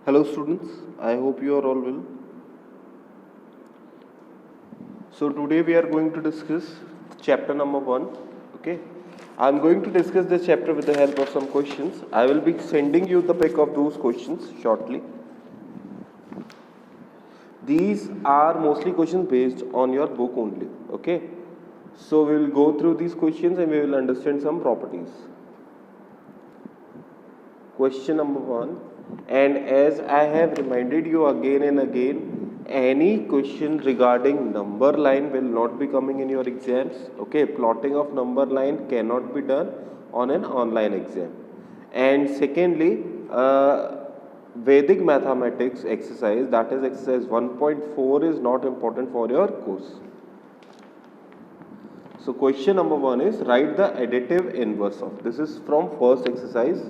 Hello students, I hope you are all well. So today we are going to discuss chapter number 1. Okay, I am going to discuss this chapter with the help of some questions. I will be sending you the pic of those questions shortly. These are mostly questions based on your book only. Okay, so we will go through these questions and we will understand some properties. Question number 1, and as I have reminded you again and again, any question regarding number line will not be coming in your exams. Okay, plotting of number line cannot be done on an online exam. And secondly, Vedic mathematics exercise, that is exercise 1.4, is not important for your course. So question number 1 is write the additive inverse of. This is from first exercise.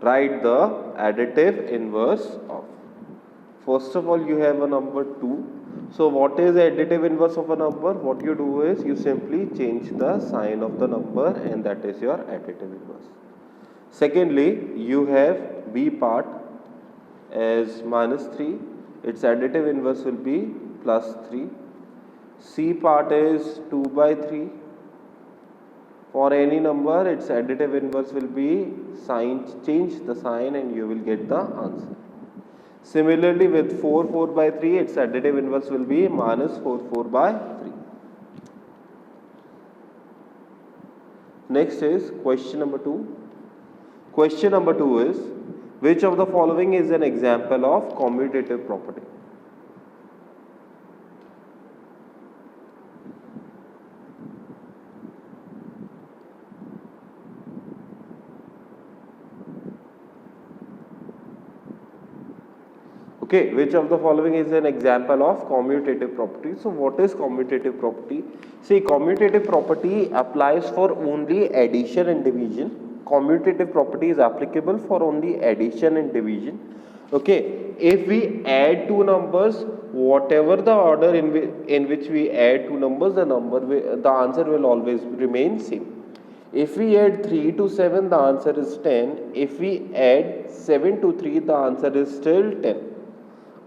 Write the additive inverse of. First of all, you have a number 2. So what is the additive inverse of a number? What you do is you simply change the sign of the number and that is your additive inverse. Secondly, you have B part as -3. Its additive inverse will be +3. C part is 2/3. For any number, its additive inverse will be change the sign and you will get the answer. Similarly, with 4/3, its additive inverse will be -4/3. Next is question number 2. Question number 2 is, which of the following is an example of commutative property? Okay, which of the following is an example of commutative property? So what is commutative property? See, commutative property applies for only addition and division. Commutative property is applicable for only addition and division. Okay, if we add two numbers, whatever the order in which we add two numbers, the answer will always remain same. If we add 3 to 7, the answer is 10. If we add 7 to 3, the answer is still 10.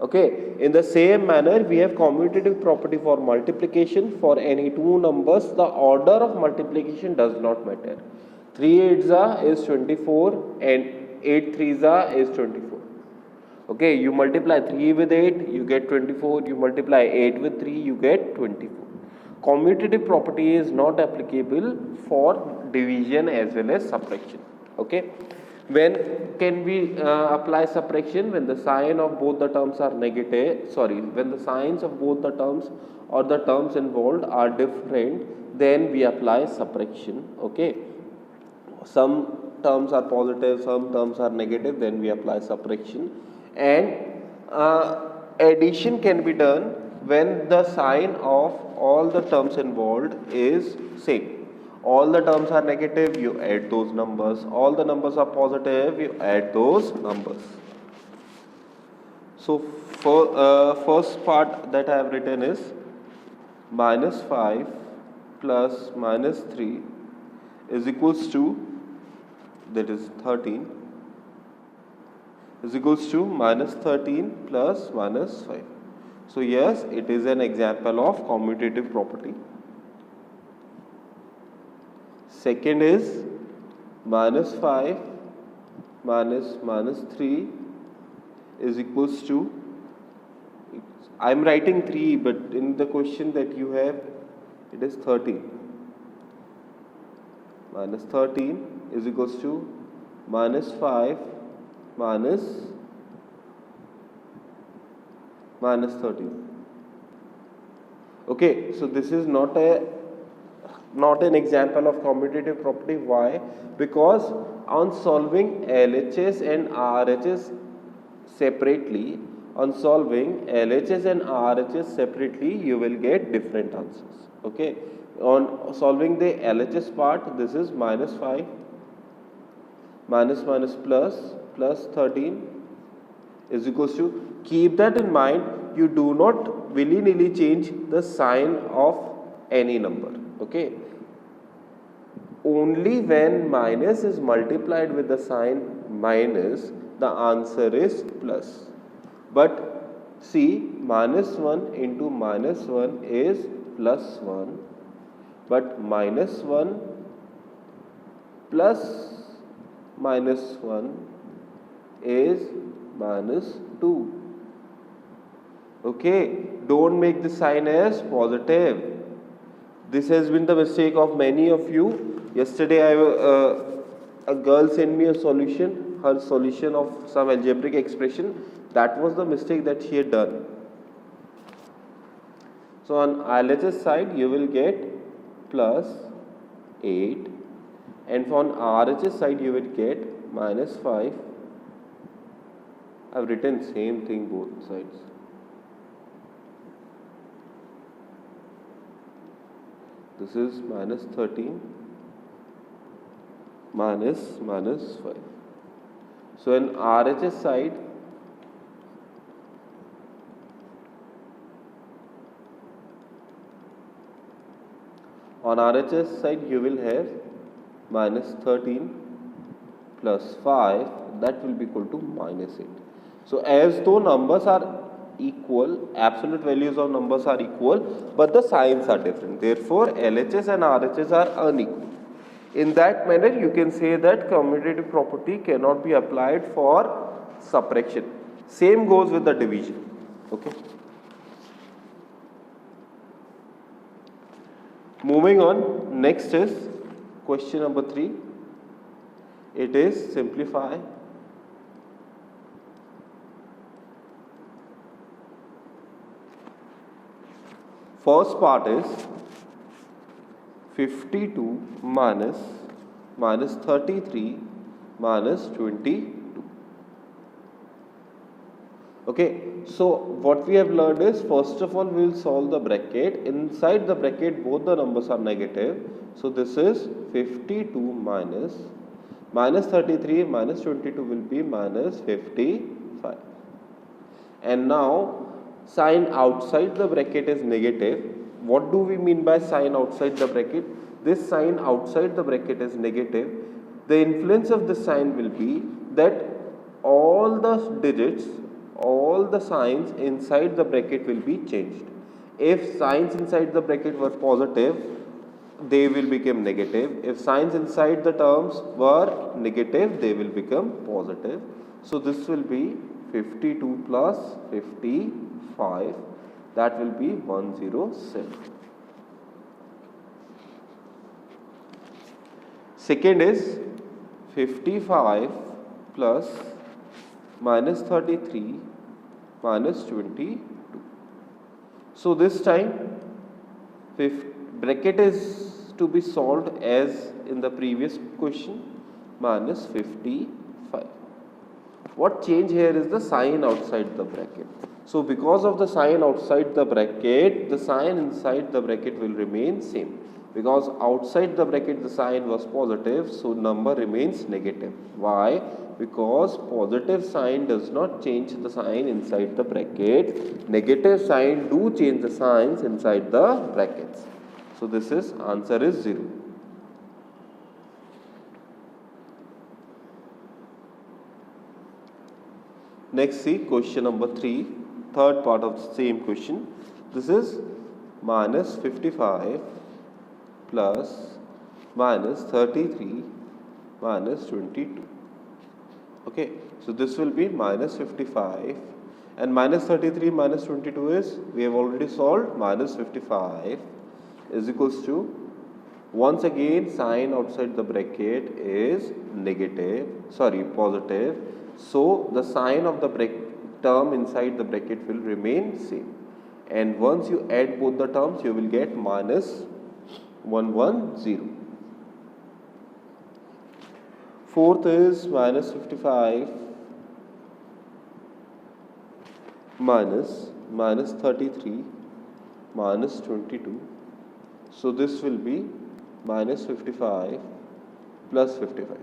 Okay, in the same manner, we have commutative property for multiplication. For any two numbers, the order of multiplication does not matter. 3 8s is 24 and 8 3s is 24. Okay, you multiply 3 with 8, you get 24. You multiply 8 with 3, you get 24. Commutative property is not applicable for division as well as subtraction. Okay. When can we apply subtraction? When the sign of both the terms are negative, when the signs of both the terms or the terms involved are different, then we apply subtraction. Okay, some terms are positive, some terms are negative, then we apply subtraction. And addition can be done when the sign of all the terms involved is same. All the terms are negative, you add those numbers. All the numbers are positive, you add those numbers. So for first part that I have written is -5 plus -3 is equals to, that is 13, is equals to -13 plus -5. So yes, it is an example of commutative property. Second is -5 minus -3 is equals to, I am writing 3, but in the question that you have, it is 13. -13 is equals to -5 minus -13. Okay, so this is not an example of commutative property. Why? Because on solving LHS and RHS separately, you will get different answers. Okay, on solving the LHS part, this is -5 minus plus 13 is equals to Keep that in mind. You do not willy-nilly change the sign of any number. Okay. Only when minus is multiplied with the sign minus, the answer is plus. But see, minus 1 into minus 1 is plus 1, but minus 1 plus minus 1 is minus 2. Okay, don't make the sign as positive. This has been the mistake of many of you. Yesterday a girl sent me a solution, her solution of some algebraic expression. That was the mistake that she had done. So on LHS side you will get plus 8, and on RHS side you will get minus 5. I have written same thing both sides. This is minus 13 minus 5. So in RHS side, you will have minus 13 plus 5, that will be equal to minus 8. So as though numbers are equal, absolute values of numbers are equal, but the signs are different. Therefore, LHS and RHS are unequal. In that manner, you can say that commutative property cannot be applied for subtraction. Same goes with the division. Okay. Moving on, next is question number 3. It is simplify. First part is 52 minus 33 minus 22. Okay, so what we have learned is, first of all we will solve the bracket. Inside the bracket both the numbers are negative. So this is 52 minus 33 minus 22 will be minus 55. And now sign outside the bracket is negative. What do we mean by sign outside the bracket? This sign outside the bracket is negative. The influence of this sign will be that all the digits, all the signs inside the bracket will be changed. If signs inside the bracket were positive, they will become negative. If signs inside the terms were negative, they will become positive. So this will be 52 plus 55, that will be 107. Second is 55 plus minus 33 minus 22. So this time bracket is to be solved as in the previous question, minus 55. What change here is the sign outside the bracket. So because of the sign outside the bracket, the sign inside the bracket will remain same. Because outside the bracket the sign was positive, so number remains negative. Why? Because positive sign does not change the sign inside the bracket. Negative sign do change the signs inside the brackets. So this is answer is 0. Next, see question number 3, third part of the same question. This is minus 55 plus minus 33 minus 22. Okay, so this will be minus 55, and minus 33 minus 22 is, we have already solved, minus 55 is equals to, once again sign outside the bracket is positive. So the sign of the term inside the bracket will remain same, and once you add both the terms you will get minus 110. Fourth is minus 55 minus 33 minus 22. So this will be minus 55 plus 55.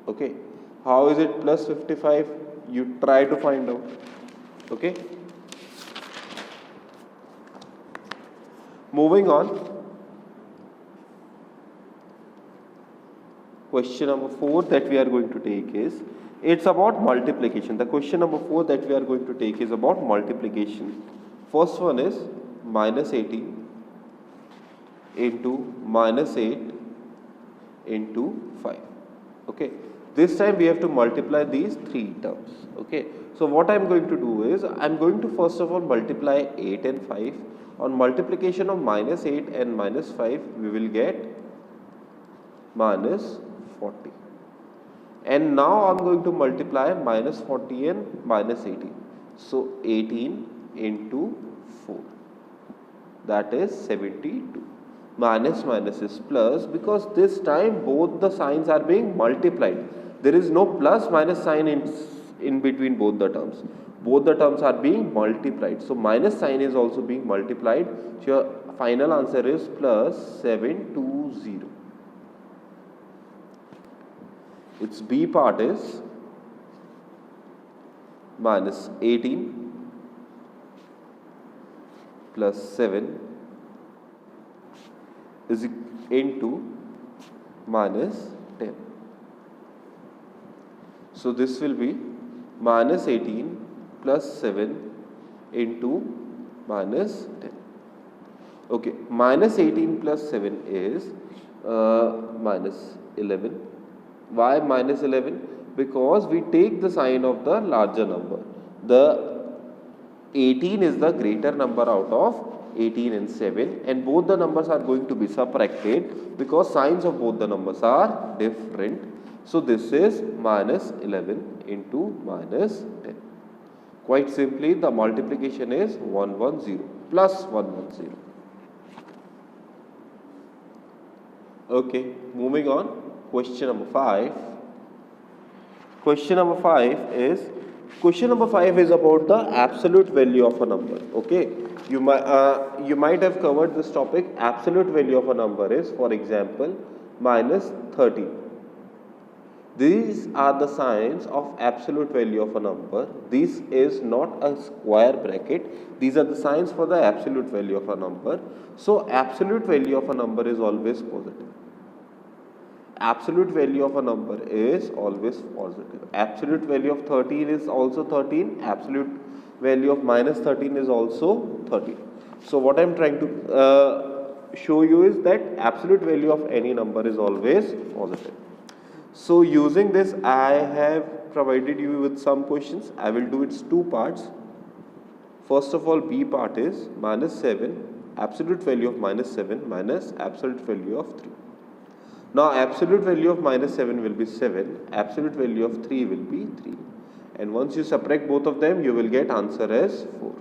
Okay. How is it plus 55? You try to find out. Okay. Moving on. Question number 4 that we are going to take is, it's about multiplication. The question number 4 that we are going to take is about multiplication. First one is minus 18 into minus 8 into 5. Okay. This time we have to multiply these three terms. Okay. So what I am going to do is, I am going to first of all multiply 8 and 5. On multiplication of minus 8 and minus 5, we will get minus 40. And now I am going to multiply minus 40 and minus 18. So 18 into 4, that is 72. Minus minus is plus, because this time both the signs are being multiplied. There is no plus minus sign in between both the terms. Both the terms are being multiplied. So minus sign is also being multiplied. So your final answer is plus 720. Its B part is minus 18 plus 7 is into minus 10. So this will be minus 18 plus 7 into minus 10. Okay, minus 18 plus 7 is minus 11. Why minus 11? Because we take the sign of the larger number. The 18 is the greater number out of 18 and 7, and both the numbers are going to be subtracted because signs of both the numbers are different. So this is minus 11 into minus 10. Quite simply, the multiplication is 110 plus 110. Okay, moving on. Question number 5. Question number 5 is about the absolute value of a number. Okay, you might have covered this topic. Absolute value of a number is, for example, minus 13. These are the signs of absolute value of a number. This is not a square bracket. These are the signs for the absolute value of a number. So absolute value of a number is always positive. Absolute value of a number is always positive. Absolute value of 13 is also 13. Absolute value of minus 13 is also 13. So what I am trying to show you is that absolute value of any number is always positive. So using this, I have provided you with some questions. I will do its two parts. First of all, B part is minus 7, absolute value of minus 7 minus absolute value of 3. Now absolute value of minus 7 will be 7, absolute value of 3 will be 3. And once you subtract both of them, you will get answer as 4.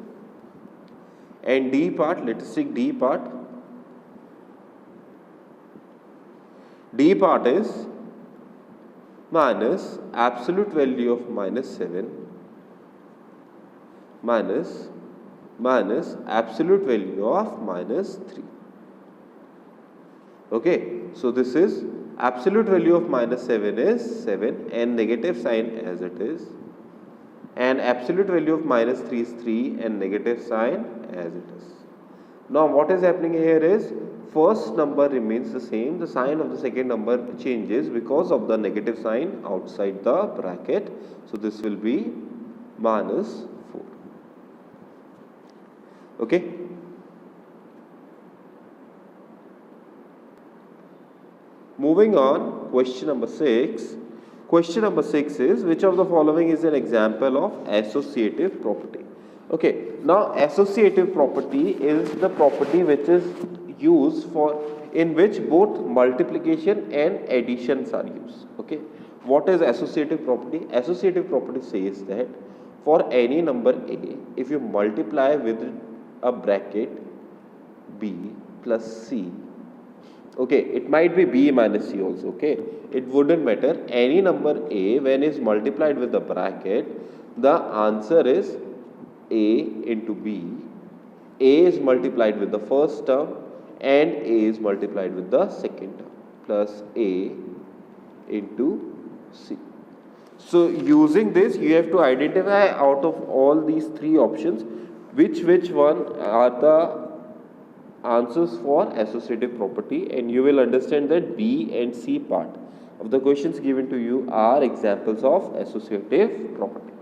And D part, let us take D part. D part is minus absolute value of minus 7 minus absolute value of minus 3. Okay, so this is absolute value of minus 7 is 7 and negative sign as it is, and absolute value of minus 3 is 3 and negative sign as it is. Now what is happening here is, first number remains the same, the sign of the second number changes because of the negative sign outside the bracket. So this will be minus 4. Okay. Moving on, question number 6. Question number 6 is, which of the following is an example of associative property? Okay, now associative property is the property which is used for, in which both multiplication and additions are used. Okay, what is associative property? Associative property says that for any number A, if you multiply with a bracket B plus C, okay, it might be B minus C also, okay, it wouldn't matter, any number A when is multiplied with the bracket, the answer is A into B. A is multiplied with the first term and A is multiplied with the second term, plus A into C. So using this, you have to identify out of all these three options, which one are the answers for associative property, and you will understand that B and C part of the questions given to you are examples of associative property.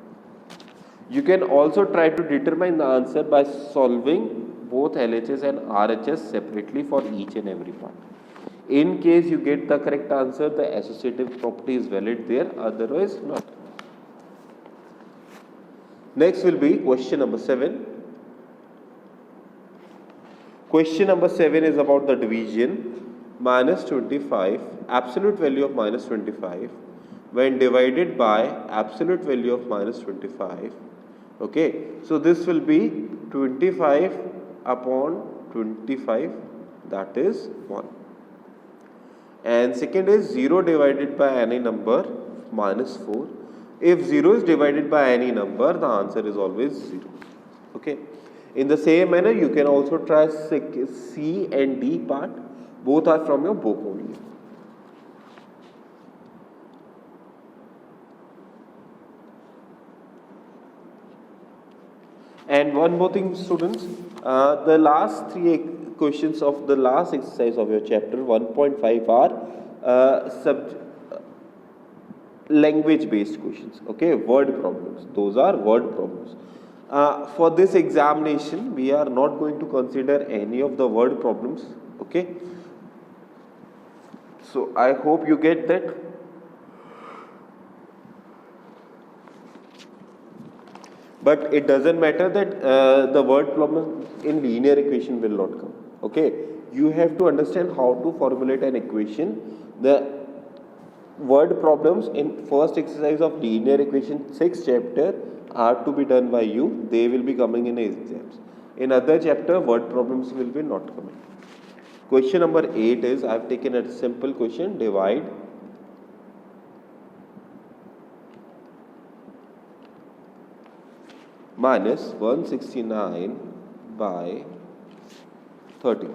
You can also try to determine the answer by solving both LHS and RHS separately for each and every part. In case you get the correct answer, the associative property is valid there, otherwise not. Next will be question number 7. Question number 7 is about the division minus 25, absolute value of minus 25 when divided by absolute value of minus 25. Okay, so this will be 25 upon 25, that is 1. And second is 0 divided by any number, minus 4. If 0 is divided by any number, the answer is always 0. Okay. In the same manner, you can also try C and D part. Both are from your book only. And one more thing, students, the last three questions of the last exercise of your chapter 1.5 are language based questions, okay, word problems. Those are word problems. For this examination, we are not going to consider any of the word problems, okay. So I hope you get that. But it doesn't matter that the word problem in linear equation will not come, okay. You have to understand how to formulate an equation. The word problems in first exercise of linear equation 6 chapter are to be done by you. They will be coming in exams. In other chapter, word problems will be not coming. Question number 8 is, I have taken a simple question, divide minus 169 by 30.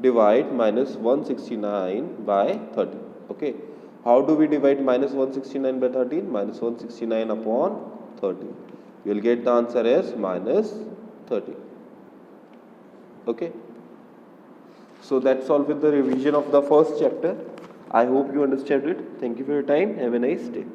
Divide minus 169 by 30. Okay. How do we divide minus 169 by 13? Minus 169 upon 30. You will get the answer as minus 30. Okay. So that's all with the revision of the first chapter. I hope you understood it. Thank you for your time. Have a nice day.